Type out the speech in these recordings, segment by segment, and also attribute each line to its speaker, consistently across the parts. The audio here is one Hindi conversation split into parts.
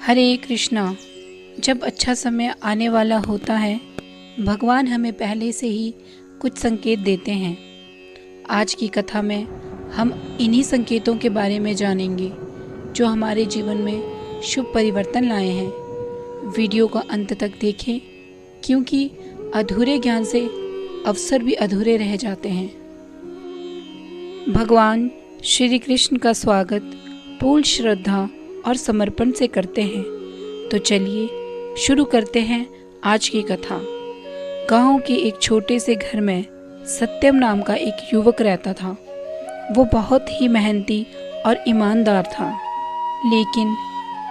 Speaker 1: हरे कृष्णा। जब अच्छा समय आने वाला होता है, भगवान हमें पहले से ही कुछ संकेत देते हैं। आज की कथा में हम इन्हीं संकेतों के बारे में जानेंगे जो हमारे जीवन में शुभ परिवर्तन लाए हैं। वीडियो का अंत तक देखें, क्योंकि अधूरे ज्ञान से अवसर भी अधूरे रह जाते हैं। भगवान श्री कृष्ण का स्वागत पूर्ण श्रद्धा और समर्पण से करते हैं। तो चलिए शुरू करते हैं आज की कथा। गांव के एक छोटे से घर में सत्यम नाम का एक युवक रहता था। वो बहुत ही मेहनती और ईमानदार था, लेकिन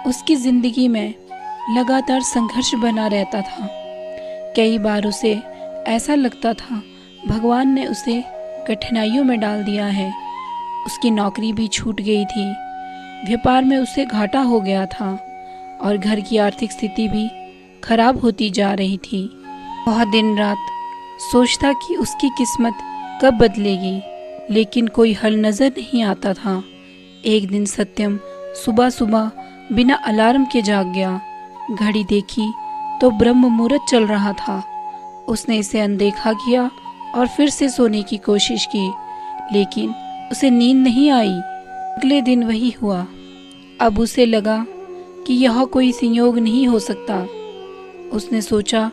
Speaker 1: उसकी ज़िंदगी में लगातार संघर्ष बना रहता था। कई बार उसे ऐसा लगता था भगवान ने उसे कठिनाइयों में डाल दिया है। उसकी नौकरी भी छूट गई थी, व्यापार में उसे घाटा हो गया था और घर की आर्थिक स्थिति भी खराब होती जा रही थी। वह दिन रात सोचता कि उसकी किस्मत कब बदलेगी, लेकिन कोई हल नज़र नहीं आता था। एक दिन सत्यम सुबह सुबह बिना अलार्म के जाग गया। घड़ी देखी तो ब्रह्म मुहूर्त चल रहा था। उसने इसे अनदेखा किया और फिर से सोने की कोशिश की, लेकिन उसे नींद नहीं आई। अगले दिन वही हुआ। अब उसे लगा कि यह कोई संयोग नहीं हो सकता। उसने सोचा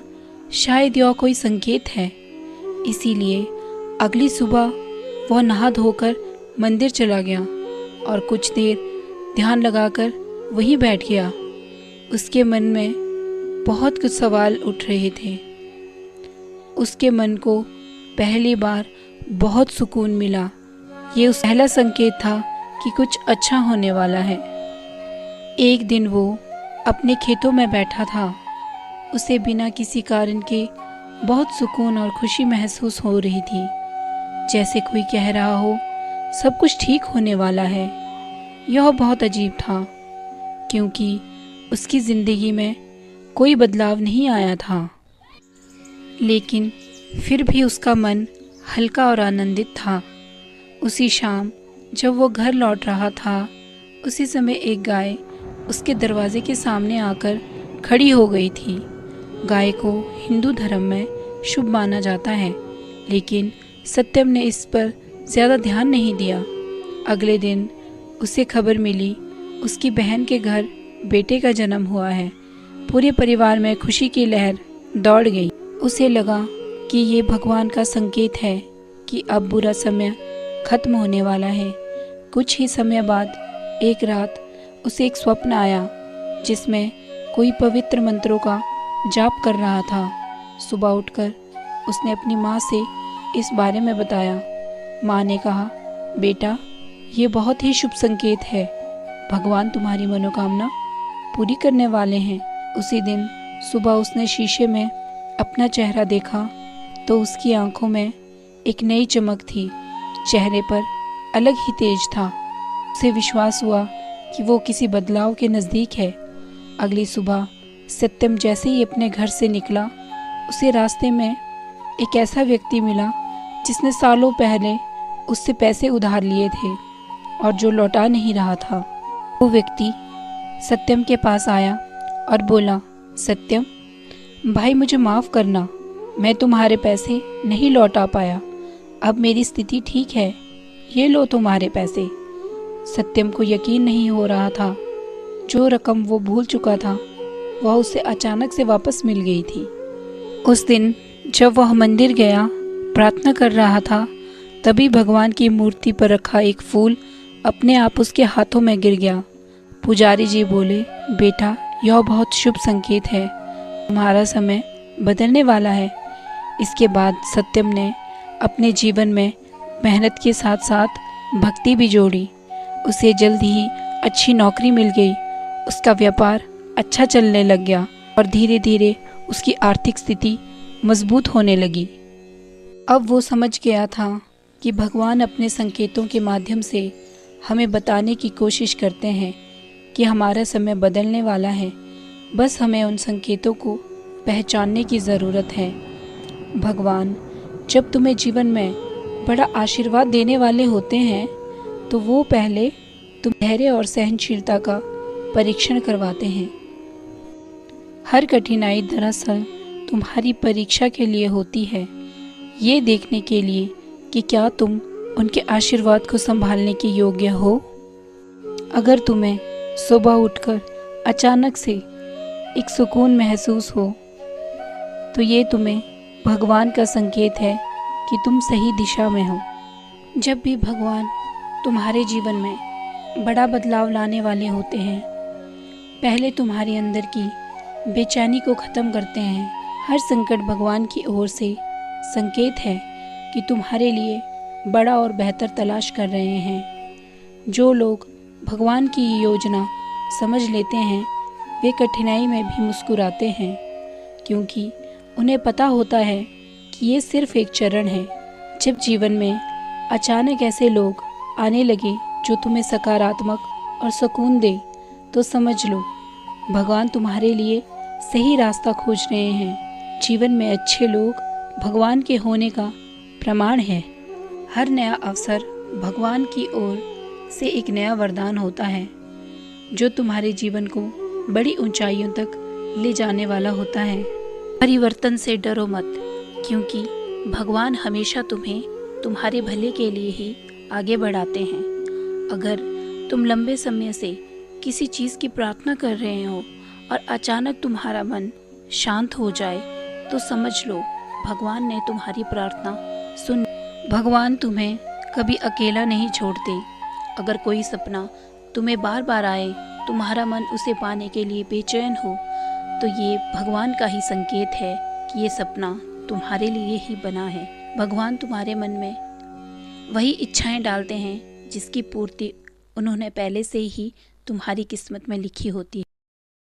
Speaker 1: शायद यह कोई संकेत है। इसीलिए अगली सुबह वह नहा धोकर मंदिर चला गया और कुछ देर ध्यान लगाकर वहीं बैठ गया। उसके मन में बहुत कुछ सवाल उठ रहे थे। उसके मन को पहली बार बहुत सुकून मिला। ये उस पहला संकेत था कि कुछ अच्छा होने वाला है। एक दिन वो अपने खेतों में बैठा था। उसे बिना किसी कारण के बहुत सुकून और खुशी महसूस हो रही थी, जैसे कोई कह रहा हो सब कुछ ठीक होने वाला है। यह बहुत अजीब था, क्योंकि उसकी ज़िंदगी में कोई बदलाव नहीं आया था, लेकिन फिर भी उसका मन हल्का और आनंदित था। उसी शाम जब वो घर लौट रहा था, उसी समय एक गाय उसके दरवाजे के सामने आकर खड़ी हो गई थी। गाय को हिंदू धर्म में शुभ माना जाता है, लेकिन सत्यम ने इस पर ज़्यादा ध्यान नहीं दिया। अगले दिन उसे खबर मिली उसकी बहन के घर बेटे का जन्म हुआ है। पूरे परिवार में खुशी की लहर दौड़ गई। उसे लगा कि ये भगवान का संकेत है कि अब बुरा समय खत्म होने वाला है। कुछ ही समय बाद एक रात उसे एक स्वप्न आया, जिसमें कोई पवित्र मंत्रों का जाप कर रहा था। सुबह उठकर उसने अपनी माँ से इस बारे में बताया। माँ ने कहा, बेटा, ये बहुत ही शुभ संकेत है। भगवान तुम्हारी मनोकामना पूरी करने वाले हैं। उसी दिन सुबह उसने शीशे में अपना चेहरा देखा तो उसकी आंखों में एक नई चमक थी। चेहरे पर अलग ही तेज था। उसे विश्वास हुआ कि वो किसी बदलाव के नज़दीक है। अगली सुबह सत्यम जैसे ही अपने घर से निकला, उसे रास्ते में एक ऐसा व्यक्ति मिला जिसने सालों पहले उससे पैसे उधार लिए थे और जो लौटा नहीं रहा था। वो व्यक्ति सत्यम के पास आया और बोला, सत्यम भाई, मुझे माफ़ करना, मैं तुम्हारे पैसे नहीं लौटा पाया। अब मेरी स्थिति ठीक है, ये लो तुम्हारे पैसे। सत्यम को यकीन नहीं हो रहा था। जो रकम वो भूल चुका था, वह उसे अचानक से वापस मिल गई थी। उस दिन जब वह मंदिर गया, प्रार्थना कर रहा था, तभी भगवान की मूर्ति पर रखा एक फूल अपने आप उसके हाथों में गिर गया। पुजारी जी बोले, बेटा, यह बहुत शुभ संकेत है। तुम्हारा समय बदलने वाला है। इसके बाद सत्यम ने अपने जीवन में मेहनत के साथ साथ भक्ति भी जोड़ी। उसे जल्द ही अच्छी नौकरी मिल गई। उसका व्यापार अच्छा चलने लग गया और धीरे धीरे उसकी आर्थिक स्थिति मजबूत होने लगी। अब वो समझ गया था कि भगवान अपने संकेतों के माध्यम से हमें बताने की कोशिश करते हैं कि हमारा समय बदलने वाला है। बस हमें उन संकेतों को पहचानने की ज़रूरत है। भगवान जब तुम्हें जीवन में बड़ा आशीर्वाद देने वाले होते हैं, तो वो पहले तुम धैर्य और सहनशीलता का परीक्षण करवाते हैं। हर कठिनाई दरअसल तुम्हारी परीक्षा के लिए होती है, ये देखने के लिए कि क्या तुम उनके आशीर्वाद को संभालने के योग्य हो। अगर तुम्हें सुबह उठकर अचानक से एक सुकून महसूस हो तो ये तुम्हें भगवान का संकेत है कि तुम सही दिशा में हो। जब भी भगवान तुम्हारे जीवन में बड़ा बदलाव लाने वाले होते हैं, पहले तुम्हारे अंदर की बेचैनी को ख़त्म करते हैं। हर संकट भगवान की ओर से संकेत है कि तुम्हारे लिए बड़ा और बेहतर तलाश कर रहे हैं। जो लोग भगवान की ये योजना समझ लेते हैं वे कठिनाई में भी मुस्कुराते हैं, क्योंकि उन्हें पता होता है कि ये सिर्फ एक चरण है। जब जीवन में अचानक ऐसे लोग आने लगे जो तुम्हें सकारात्मक और सुकून दे, तो समझ लो भगवान तुम्हारे लिए सही रास्ता खोज रहे हैं। जीवन में अच्छे लोग भगवान के होने का प्रमाण है। हर नया अवसर भगवान की ओर से एक नया वरदान होता है जो तुम्हारे जीवन को बड़ी ऊंचाइयों तक ले जाने वाला होता है। परिवर्तन से डरो मत, क्योंकि भगवान हमेशा तुम्हें तुम्हारे भले के लिए ही आगे बढ़ाते हैं। अगर तुम लंबे समय से किसी चीज़ की प्रार्थना कर रहे हो और अचानक तुम्हारा मन शांत हो जाए, तो समझ लो भगवान ने तुम्हारी प्रार्थना सुन। भगवान तुम्हें कभी अकेला नहीं छोड़ते। अगर कोई सपना तुम्हें बार बार आए, तुम्हारा मन उसे पाने के लिए बेचैन हो, तो ये भगवान का ही संकेत है कि ये सपना तुम्हारे लिए ही बना है। भगवान तुम्हारे मन में वही इच्छाएं डालते हैं जिसकी पूर्ति उन्होंने पहले से ही तुम्हारी किस्मत में लिखी होती है।